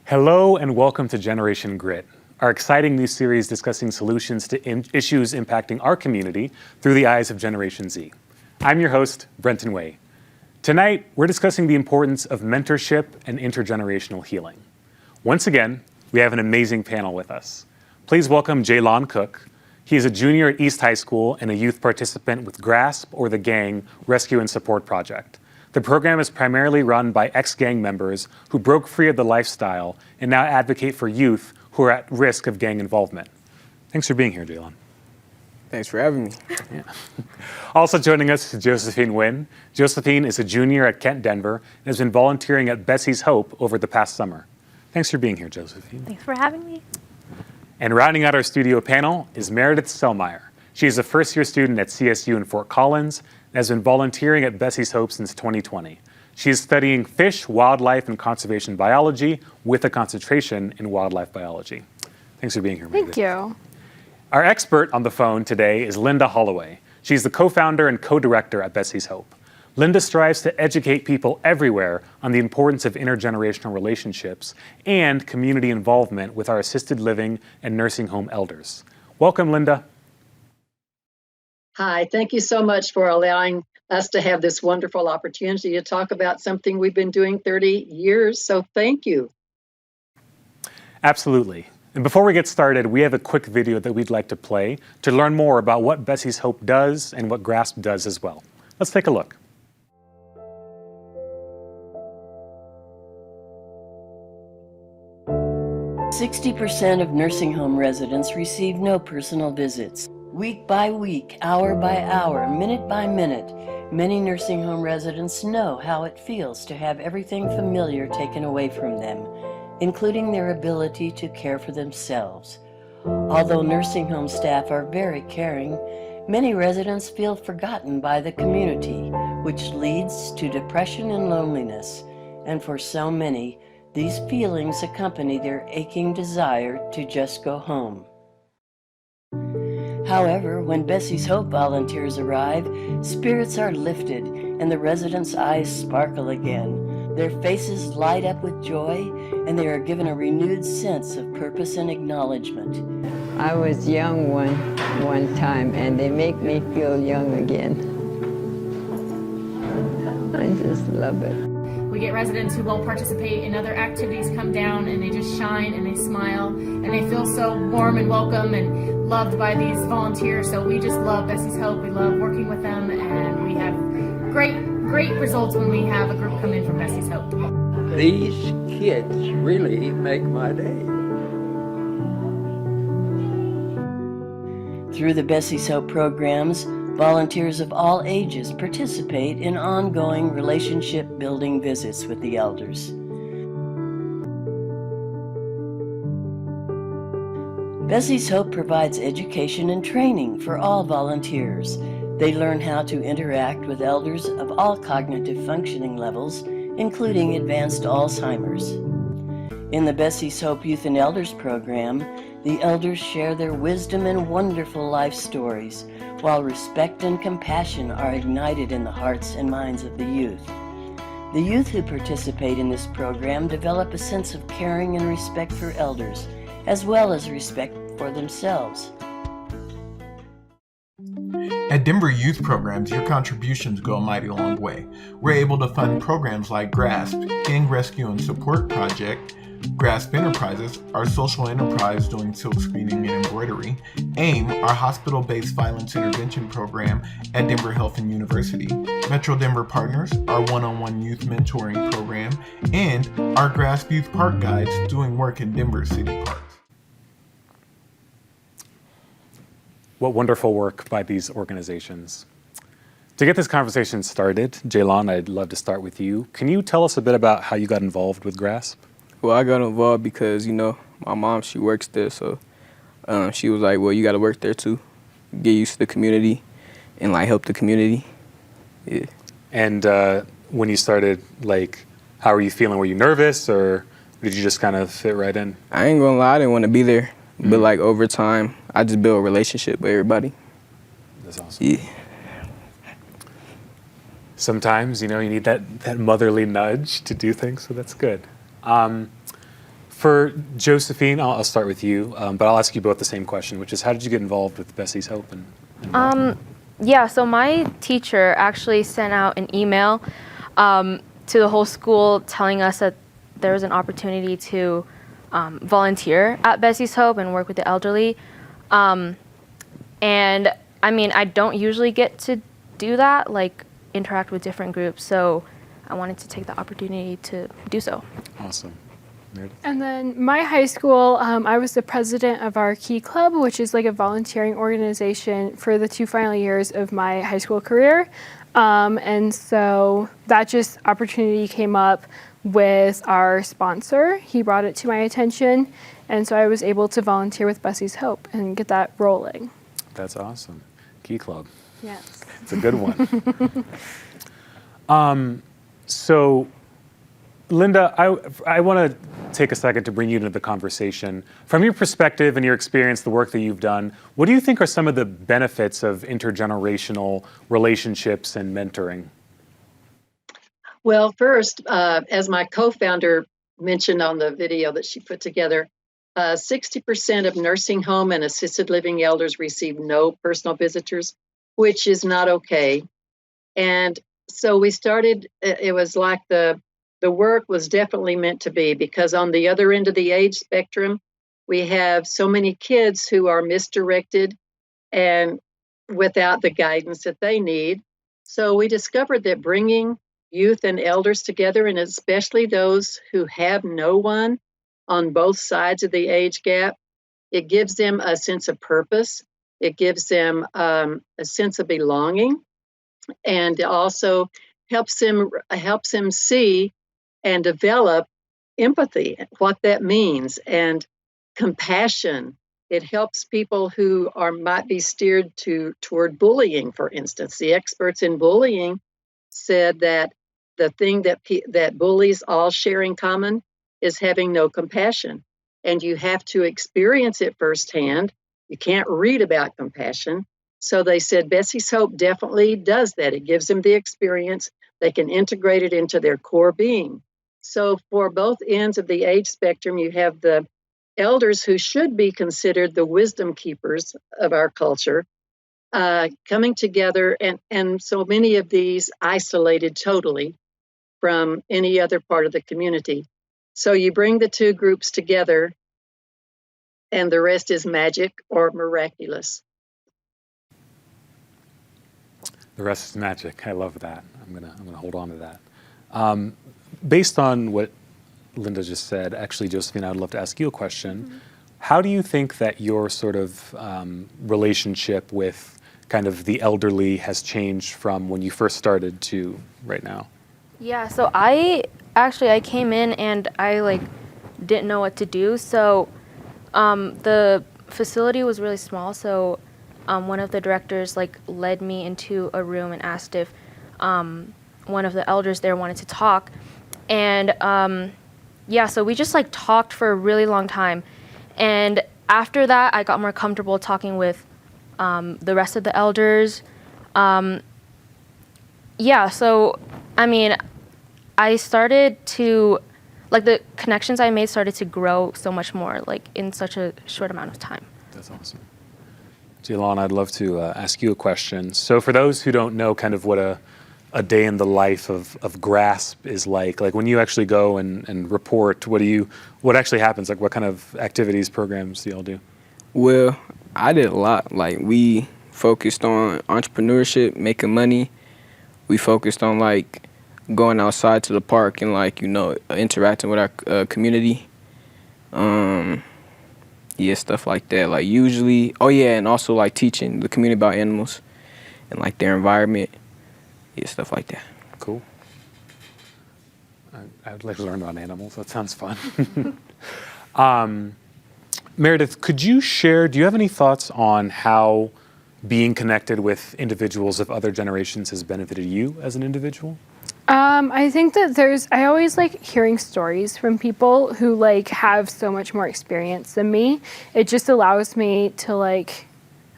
Hello and welcome to Generation Grit, our exciting new series discussing solutions to issues impacting our community through the eyes of Generation Z. I'm your host, Brenton Weyi. Tonight, we're discussing the importance of mentorship and intergenerational healing. Once again, we have an amazing panel with us. Please welcome Jaylon Cook. He is a junior at East High School and a youth participant with GRASP, or the Gang Rescue and Support Project. The program is primarily run by ex-gang members who broke free of the lifestyle and now advocate for youth who are at risk of gang involvement. Thanks for being here, Jaylon. Thanks for having me. Yeah. Also joining us is Josephine Nguyen. Josephine is a junior at Kent Denver and has been volunteering at Bessie's Hope over the past summer. Thanks for being here, Josephine. Thanks for having me. And rounding out our studio panel is Meredith Selmeyer. She is a first-year student at CSU in Fort Collins and has been volunteering at Bessie's Hope since 2020. She is studying fish, wildlife, and conservation biology with a concentration in wildlife biology. Thanks for being here, Meredith. Thank you. Our expert on the phone today is Linda Holloway. She's the co-founder and co-director at Bessie's Hope. Linda strives to educate people everywhere on the importance of intergenerational relationships and community involvement with our assisted living and nursing home elders. Welcome, Linda. Hi, thank you so much for allowing us to have this wonderful opportunity to talk about something we've been doing 30 years, so thank you. Absolutely. And before we get started, we have a quick video that we'd like to play to learn more about what Bessie's Hope does and what GRASP does as well. Let's take a look. "60% of nursing home residents receive no personal visits. Week by week, hour by hour, minute by minute, many nursing home residents know how it feels to have everything familiar taken away from them, including their ability to care for themselves. Although nursing home staff are very caring, many residents feel forgotten by the community, which leads to depression and loneliness. And for so many, these feelings accompany their aching desire to just go home. However, when Bessie's Hope volunteers arrive, spirits are lifted and the residents' eyes sparkle again. Their faces light up with joy and they are given a renewed sense of purpose and acknowledgement. I was young one time and they make me feel young again. I just love it. We get residents who won't participate in other activities come down and they just shine and they smile and they feel so warm and welcome and loved by these volunteers. So we just love Bessie's Hope. We love working with them and we have great results when we have a group come in from Bessie's Hope. These kids really make my day. Through the Bessie's Hope programs, volunteers of all ages participate in ongoing relationship-building visits with the elders. Bessie's Hope provides education and training for all volunteers. They learn how to interact with elders of all cognitive functioning levels, including advanced Alzheimer's. In the Bessie's Hope Youth and Elders program, the elders share their wisdom and wonderful life stories, while respect and compassion are ignited in the hearts and minds of the youth. The youth who participate in this program develop a sense of caring and respect for elders, as well as respect for themselves. At Denver Youth Programs, your contributions go a mighty long way. We're able to fund programs like GRASP, Gang Rescue and Support Project, GRASP Enterprises, our social enterprise doing silk screening and embroidery, AIM, our hospital-based violence intervention program at Denver Health and University, Metro Denver Partners, our one-on-one youth mentoring program, and our GRASP Youth Park Guides doing work in Denver city parks. What wonderful work by these organizations. To get this conversation started, Jaylon, I'd love to start with you. Can you tell us a bit about how you got involved with GRASP? Well, I got involved because, my mom, she works there, so she was like, well, you got to work there too. Get used to the community and, help the community. Yeah. And when you started, how were you feeling? Were you nervous or did you just kind of fit right in? I ain't gonna lie, I didn't want to be there. Mm-hmm. But, over time, I just built a relationship with everybody. That's awesome. Yeah. Sometimes, you need that motherly nudge to do things, so that's good. For Josephine, I'll start with you, but I'll ask you both the same question, which is how did you get involved with Bessie's Hope? Yeah, so my teacher actually sent out an email to the whole school telling us that there was an opportunity to volunteer at Bessie's Hope and work with the elderly. And I mean, I don't usually get to do that, like interact with different groups, so I wanted to take the opportunity to do so. Awesome. Meredith? And then my high school, I was the president of our Key Club, which is like a volunteering organization for the 2 final years of my high school career. And so that just opportunity came up with our sponsor. He brought it to my attention. And so I was able to volunteer with Bessie's Hope and get that rolling. That's awesome. Key Club. Yes. It's a good one. So, Linda, I want to take a second to bring you into the conversation. From your perspective and your experience, the work that you've done, what do you think are some of the benefits of intergenerational relationships and mentoring? Well, first, as my co-founder mentioned on the video that she put together, 60% of nursing home and assisted living elders receive no personal visitors, which is not okay. And so we started, it was like the work was definitely meant to be, because on the other end of the age spectrum, we have so many kids who are misdirected and without the guidance that they need. So we discovered that bringing youth and elders together, and especially those who have no one on both sides of the age gap, it gives them a sense of purpose. It gives them a sense of belonging, and also helps them see and develop empathy, what that means, and compassion. It helps people who might be steered toward bullying, for instance. The experts in bullying said that the thing that bullies all share in common is having no compassion. And you have to experience it firsthand. You can't read about compassion. So they said Bessie's Hope definitely does that. It gives them the experience. They can integrate it into their core being. So for both ends of the age spectrum, you have the elders who should be considered the wisdom keepers of our culture, coming together, and so many of these isolated totally from any other part of the community. So you bring the two groups together, and the rest is magic or miraculous. The rest is magic. I love that. I'm gonna hold on to that. Based on what Linda just said, actually, Josephine, I would love to ask you a question. Mm-hmm. How do you think that your sort of relationship with kind of the elderly has changed from when you first started to right now? Yeah, so I came in and I didn't know what to do. So the facility was really small, so one of the directors led me into a room and asked if one of the elders there wanted to talk. And so we just talked for a really long time. And after that, I got more comfortable talking with the rest of the elders. So I mean, I started to, the connections I made started to grow so much more, in such a short amount of time. That's awesome. Jilan, I'd love to ask you a question. So for those who don't know kind of what a day in the life of GRASP is like when you actually go and report, what actually happens? What kind of activities, programs do y'all do? Well, I did a lot. We focused on entrepreneurship, making money. We focused on going outside to the park and interacting with our community. Stuff like that. Usually, and also teaching the community about animals and their environment. Stuff like that. Cool. I would like to learn about animals. That sounds fun. Meredith, do you have any thoughts on how being connected with individuals of other generations has benefited you as an individual? I think that I always hearing stories from people who have so much more experience than me. It just allows me to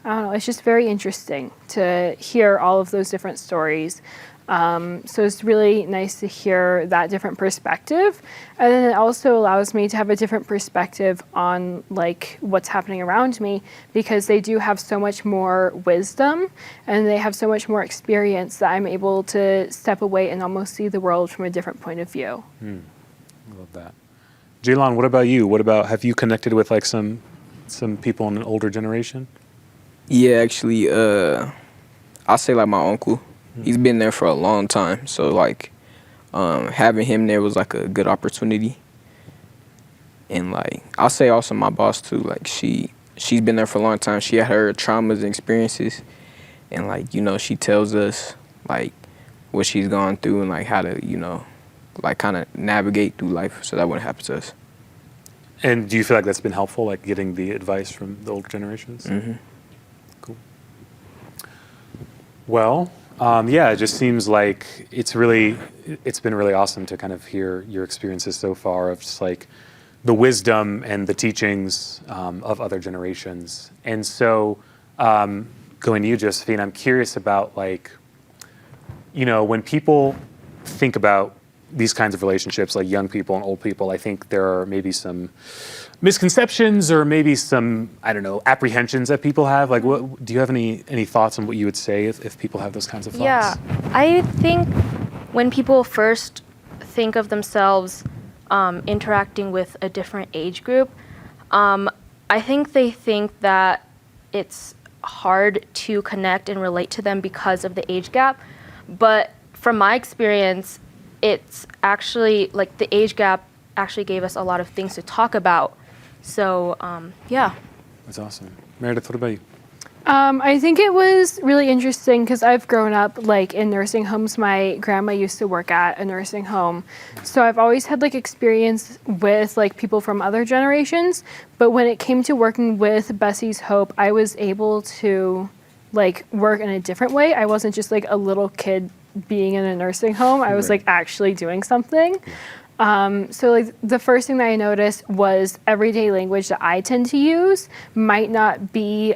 I don't know, it's just very interesting to hear all of those different stories. So it's really nice to hear that different perspective. And then it also allows me to have a different perspective on like what's happening around me, because they do have so much more wisdom and they have so much more experience that I'm able to step away and almost see the world from a different point of view. I love that. Jaylon, what about you? Have you connected with like some people in an older generation? Yeah, actually, I'll say like my uncle. He's been there for a long time, so like having him there was like a good opportunity. And like I'll say also my boss too. Like she's been there for a long time. She had her traumas and experiences, and like she tells us like what she's gone through and like how to like kind of navigate through life so that wouldn't happen to us. And do you feel like that's been helpful, like getting the advice from the older generations? Mm-hmm. Cool. Well. It just seems like it's been really awesome to kind of hear your experiences so far of just like the wisdom and the teachings of other generations. And so going to you, Josephine, I'm curious about like, when people think about these kinds of relationships, like young people and old people, I think there are maybe some misconceptions or maybe some, I don't know, apprehensions that people have. Like, what do you have any thoughts on what you would say if people have those kinds of thoughts? Yeah, I think when people first think of themselves interacting with a different age group, I think they think that it's hard to connect and relate to them because of the age gap. But from my experience, it's actually like the age gap actually gave us a lot of things to talk about. So, yeah. That's awesome. Meredith, what about you? I think it was really interesting because I've grown up like in nursing homes. My grandma used to work at a nursing home. So I've always had like experience with like people from other generations. But when it came to working with Bessie's Hope, I was able to like work in a different way. I wasn't just like a little kid being in a nursing home. I was like actually doing something. So like the first thing that I noticed was everyday language that I tend to use might not be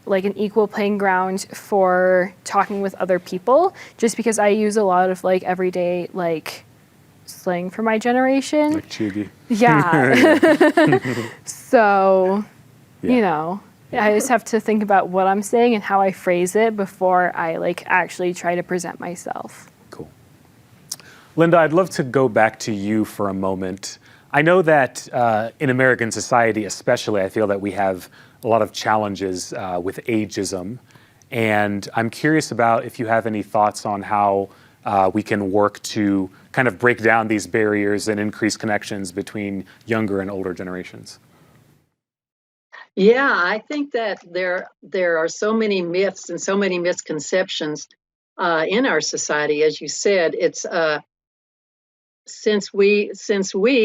like an equal playing ground for talking with other people, just because I use a lot of like everyday like slang for my generation. Like chuggy. Yeah. So, I just have to think about what I'm saying and how I phrase it before I like actually try to present myself. Linda, I'd love to go back to you for a moment. I know that in American society especially, I feel that we have a lot of challenges with ageism. And I'm curious about if you have any thoughts on how we can work to kind of break down these barriers and increase connections between younger and older generations. Yeah, I think that there are so many myths and so many misconceptions in our society. As you said, it's since we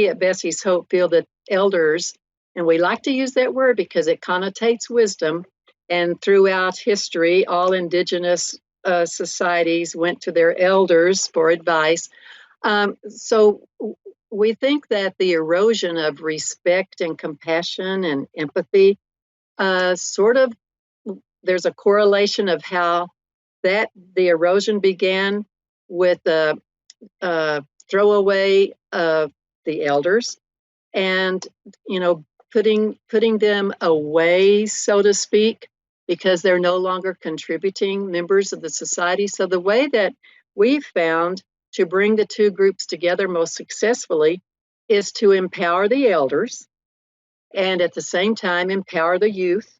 at Bessie's Hope feel that elders, and we like to use that word because it connotates wisdom, and throughout history, all indigenous societies went to their elders for advice. So we think that the erosion of respect and compassion and empathy there's a correlation of how the erosion began with the throwaway of the elders and putting them away, so to speak, because they're no longer contributing members of the society. So the way that we've found to bring the two groups together most successfully is to empower the elders and at the same time empower the youth,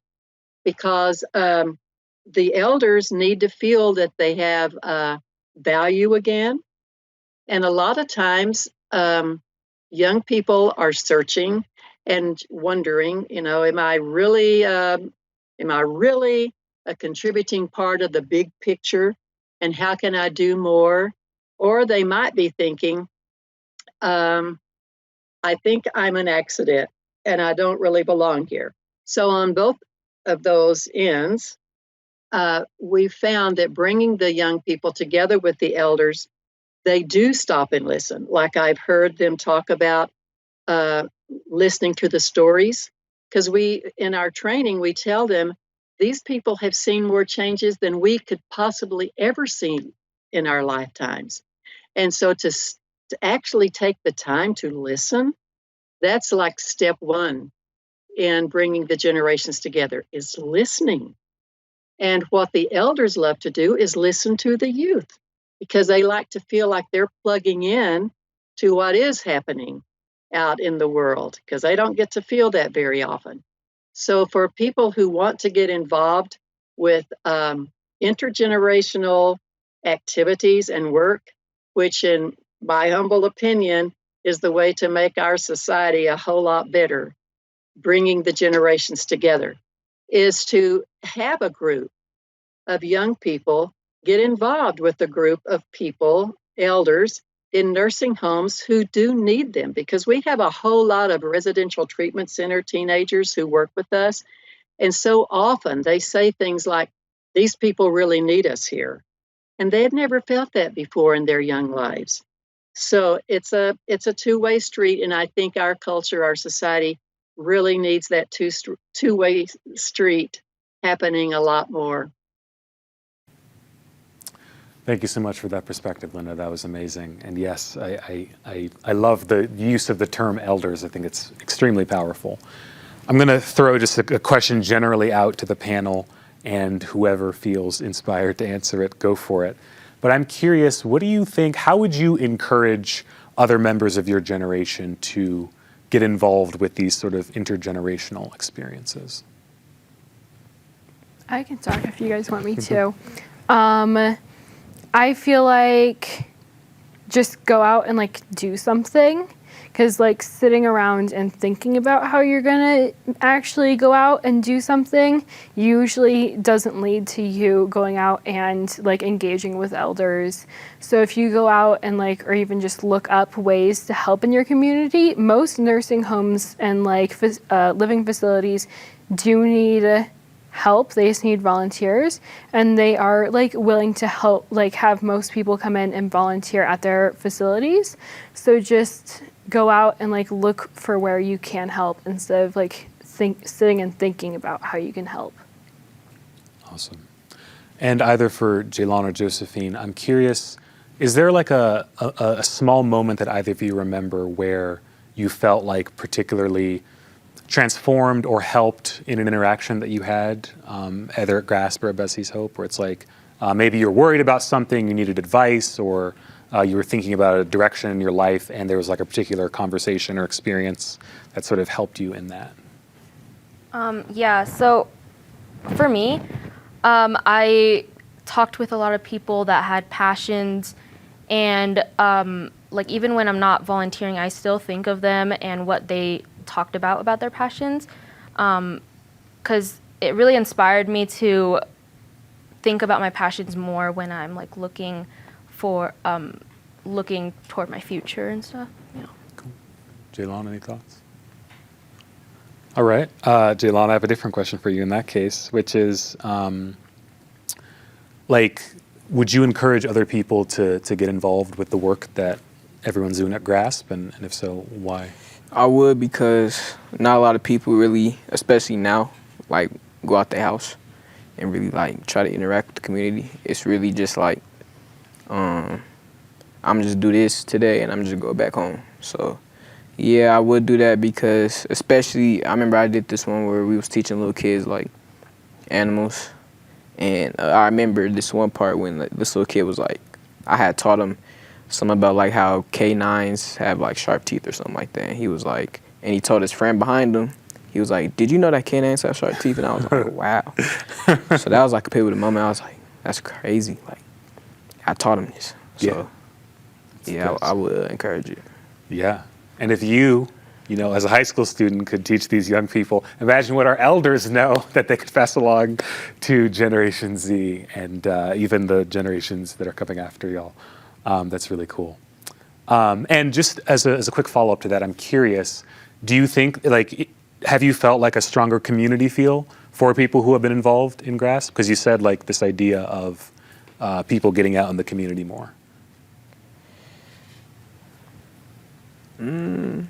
because the elders need to feel that they have value again. And a lot of times, young people are searching and wondering, am I really a contributing part of the big picture? And how can I do more? Or they might be thinking, I think I'm an accident and I don't really belong here. So on both of those ends, we found that bringing the young people together with the elders, they do stop and listen. Like I've heard them talk about listening to the stories, because in our training, we tell them these people have seen more changes than we could possibly ever see in our lifetimes. And so to actually take the time to listen, that's like step one in bringing the generations together, is listening. And what the elders love to do is listen to the youth, because they like to feel like they're plugging in to what is happening out in the world, because they don't get to feel that very often. So for people who want to get involved with intergenerational activities and work, which in my humble opinion is the way to make our society a whole lot better, bringing the generations together, is to have a group of young people get involved with a group of people, elders, in nursing homes who do need them, because we have a whole lot of residential treatment center teenagers who work with us. And so often they say things like, these people really need us here. And they had never felt that before in their young lives. So it's a two-way street. And I think our culture, our society really needs that two-way street happening a lot more. Thank you so much for that perspective, Linda. That was amazing. And yes, I love the use of the term elders. I think it's extremely powerful. I'm going to throw just a question generally out to the panel, and whoever feels inspired to answer it, go for it. But I'm curious, what do you think, how would you encourage other members of your generation to get involved with these sort of intergenerational experiences? I can talk if you guys want me to. I feel like just go out and like do something, because like sitting around and thinking about how you're gonna actually go out and do something usually doesn't lead to you going out and like engaging with elders. So if you go out and like, or even just look up ways to help in your community, most nursing homes and like living facilities do need help. They just need volunteers, and they are like willing to help, like have most people come in and volunteer at their facilities. So just go out and like look for where you can help instead of like sitting and thinking about how you can help. Awesome. And either for Jaylon or Josephine, I'm curious, is there like a small moment that either of you remember where you felt like particularly transformed or helped in an interaction that you had, either at GRASP or at Bessie's Hope, where it's like maybe you're worried about something, you needed advice, or you were thinking about a direction in your life, and there was like a particular conversation or experience that sort of helped you in that? Yeah, so for me, I talked with a lot of people that had passions, and like even when I'm not volunteering, I still think of them and what they talked about their passions, because it really inspired me to think about my passions more when I'm like looking toward my future and stuff. Yeah. Cool. Jaylon, any thoughts? All right, Jaylon, I have a different question for you in that case, which is like, would you encourage other people to get involved with the work that everyone's doing at GRASP, and if so, why? I would, because not a lot of people really, especially now, like go out their house and really like try to interact with the community. It's really just like, I'm just do this today and I'm just go back home. So yeah, I would do that, because especially, I remember I did this one where we was teaching little kids like animals. And I remember this one part when this little kid was like, I had taught him something about like how canines have like sharp teeth or something like that. And he was like, and he told his friend behind him, he was like, did you know that canines have sharp teeth? And I was like, wow. So that was like a pivotal moment. I was like, that's crazy. Like, I taught him this. So yeah, I would encourage it. Yeah. And if you know, as a high school student could teach these young people, imagine what our elders know that they could pass along to Generation Z and even the generations that are coming after y'all. That's really cool. And just as a quick follow-up to that, I'm curious, do you think, like, have you felt like a stronger community feel for people who have been involved in GRASP? Because you said like this idea of people getting out in the community more. Can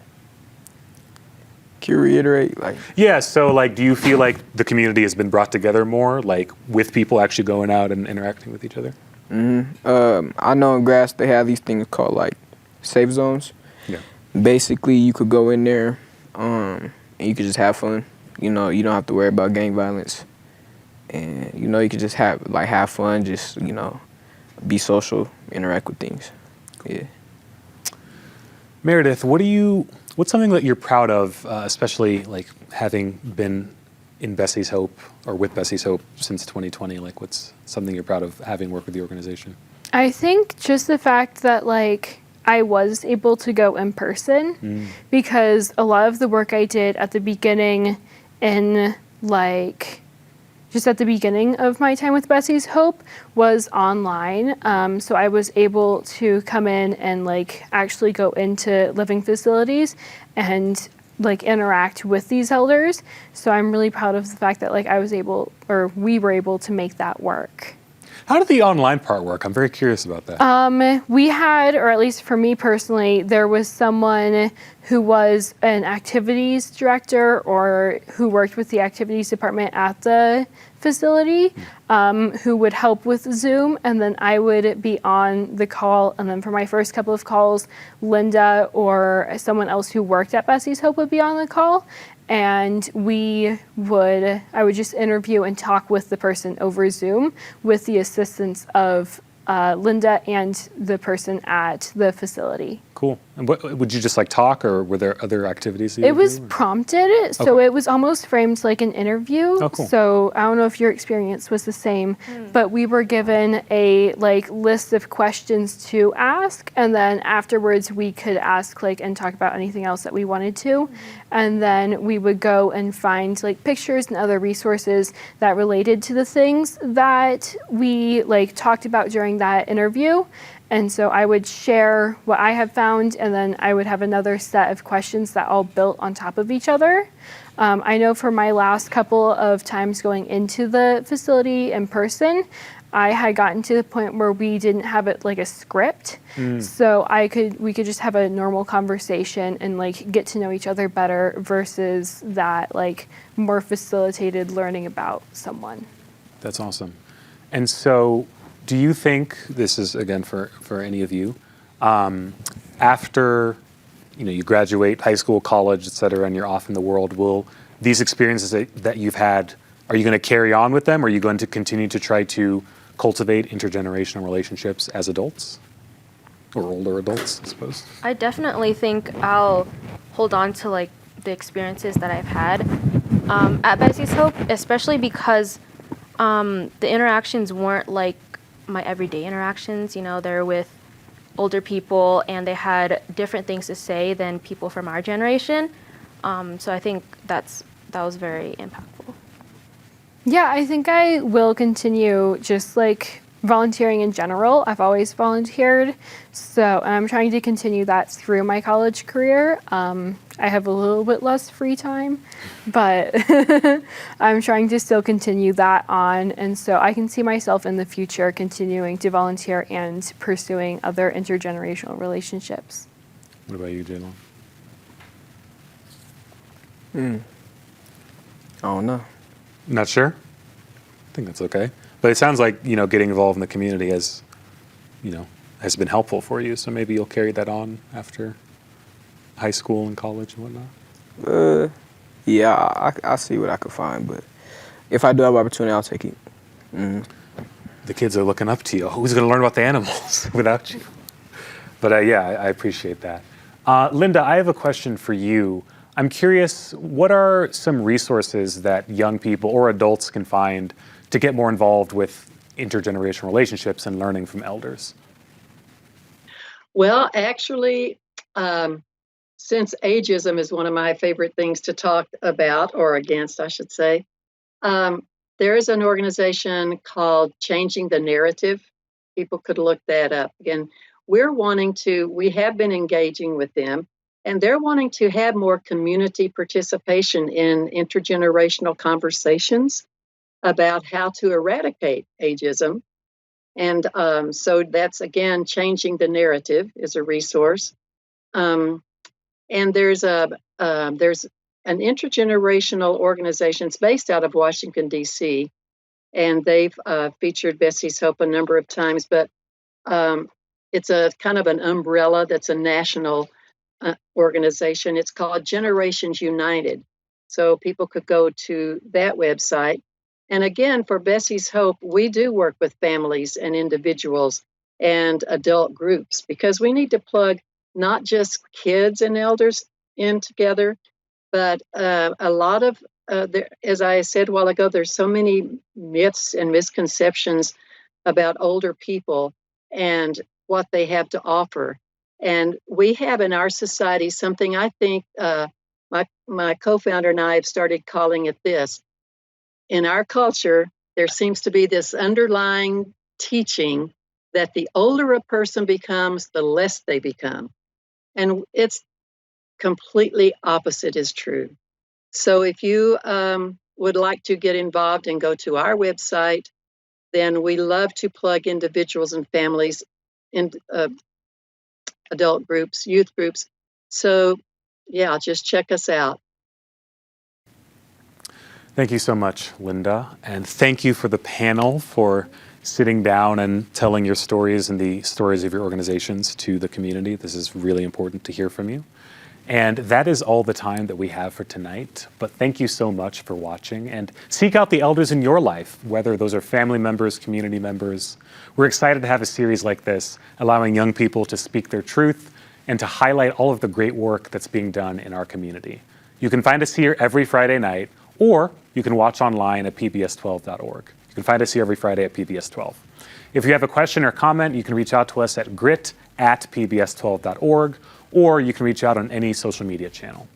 you reiterate? Like, yeah, so like, do you feel like the community has been brought together more, like with people actually going out and interacting with each other? I know in grass they have these things called like safe zones. Yeah. Basically, you could go in there and you could just have fun. You know, you don't have to worry about gang violence, and you know you could just have fun, just be social, interact with things. Yeah. Meredith, what's something that you're proud of, especially like having been in Bessie's Hope or with Bessie's Hope since 2020? Like, what's something you're proud of having worked with the organization? I think just the fact that like I was able to go in person because a lot of the work I did at the beginning just at the beginning of my time with Bessie's Hope was online. So I was able to come in and like actually go into living facilities and like interact with these elders. So I'm really proud of the fact that like we were able to make that work. How did the online part work? I'm very curious about that. We had, or at least for me personally, there was someone who was an activities director or who worked with the activities department at the facility who would help with Zoom, and then I would be on the call, and then for my first couple of calls, Linda or someone else who worked at Bessie's Hope would be on the call. And I would just interview and talk with the person over Zoom with the assistance of Linda and the person at the facility. Cool. And what, would you just like talk, or were there other activities? It was prompted, so it was almost framed like an interview. Oh, cool. So I don't know if your experience was the same, but we were given a like list of questions to ask, and then afterwards we could ask and talk about anything else that we wanted to, and then we would go and find like pictures and other resources that related to the things that we talked about during that interview. And so I would share what I have found, and then I would have another set of questions that all built on top of each other. I know for my last couple of times going into the facility in person, I had gotten to the point where we didn't have it like a script. So we could just have a normal conversation and get to know each other better versus that more facilitated learning about someone. That's awesome. And so do you think, this is again for any of you, after you graduate high school, college, et cetera, and you're off in the world, will these experiences that you've had, are you going to carry on with them? Or are you going to continue to try to cultivate intergenerational relationships as adults? Or older adults, I suppose? I definitely think I'll hold on to the experiences that I've had at Bessie's Hope, especially because the interactions weren't like my everyday interactions. They're with older people and they had different things to say than people from our generation. So I think that was very impactful. Yeah, I think I will continue just volunteering in general. I've always volunteered, so I'm trying to continue that through my college career. I have a little bit less free time, but I'm trying to still continue that on, and so I can see myself in the future continuing to volunteer and pursuing other intergenerational relationships. What about you, Jalen? I don't know. Not sure? I think that's okay. But it sounds like, getting involved in the community has been helpful for you. So maybe you'll carry that on after high school and college and whatnot? Yeah, I'll see what I can find. But if I do have opportunity, I'll take it. The kids are looking up to you. Who's going to learn about the animals without you? But yeah, I appreciate that. Linda, I have a question for you. I'm curious, what are some resources that young people or adults can find to get more involved with intergenerational relationships and learning from elders? Well, actually, since ageism is one of my favorite things to talk about, or against, I should say, there is an organization called Changing the Narrative. People could look that up. Again, we have been engaging with them, and they're wanting to have more community participation in intergenerational conversations about how to eradicate ageism. And so that's, again, Changing the Narrative is a resource. And there's an intergenerational organization. It's based out of Washington, D.C., and they've featured Bessie's Hope a number of times, but it's a kind of an umbrella that's a national organization. It's called Generations United. So people could go to that website. And again, for Bessie's Hope, we do work with families and individuals and adult groups because we need to plug not just kids and elders in together, but a lot of, as I said a while ago, there's so many myths and misconceptions about older people and what they have to offer. And we have in our society something I think my co-founder and I have started calling it this. In our culture, there seems to be this underlying teaching that the older a person becomes, the less they become. And it's completely opposite is true. So if you would like to get involved and go to our website, then we love to plug individuals and families in adult groups, youth groups. So yeah, just check us out. Thank you so much, Linda. And thank you for the panel for sitting down and telling your stories and the stories of your organizations to the community. This is really important to hear from you. And that is all the time that we have for tonight. But thank you so much for watching. And seek out the elders in your life, whether those are family members, community members. We're excited to have a series like this, allowing young people to speak their truth and to highlight all of the great work that's being done in our community. You can find us here every Friday night, or you can watch online at pbs12.org. You can find us here every Friday at PBS12. If you have a question or comment, you can reach out to us at grit@pbs12.org, or you can reach out on any social media channel.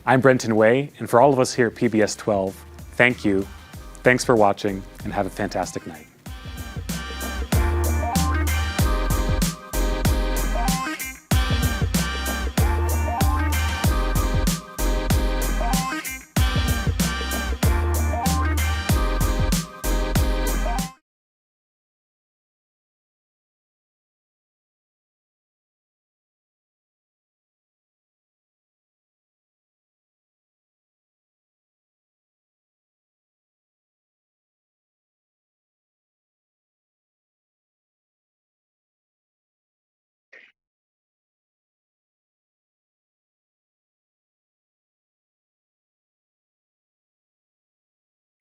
I'm Brenton Weyi, and for all of us here at PBS 12, thank you, thanks for watching, and have a fantastic night.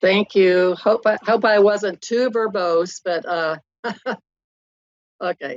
Thank you. Hope I wasn't too verbose, but okay.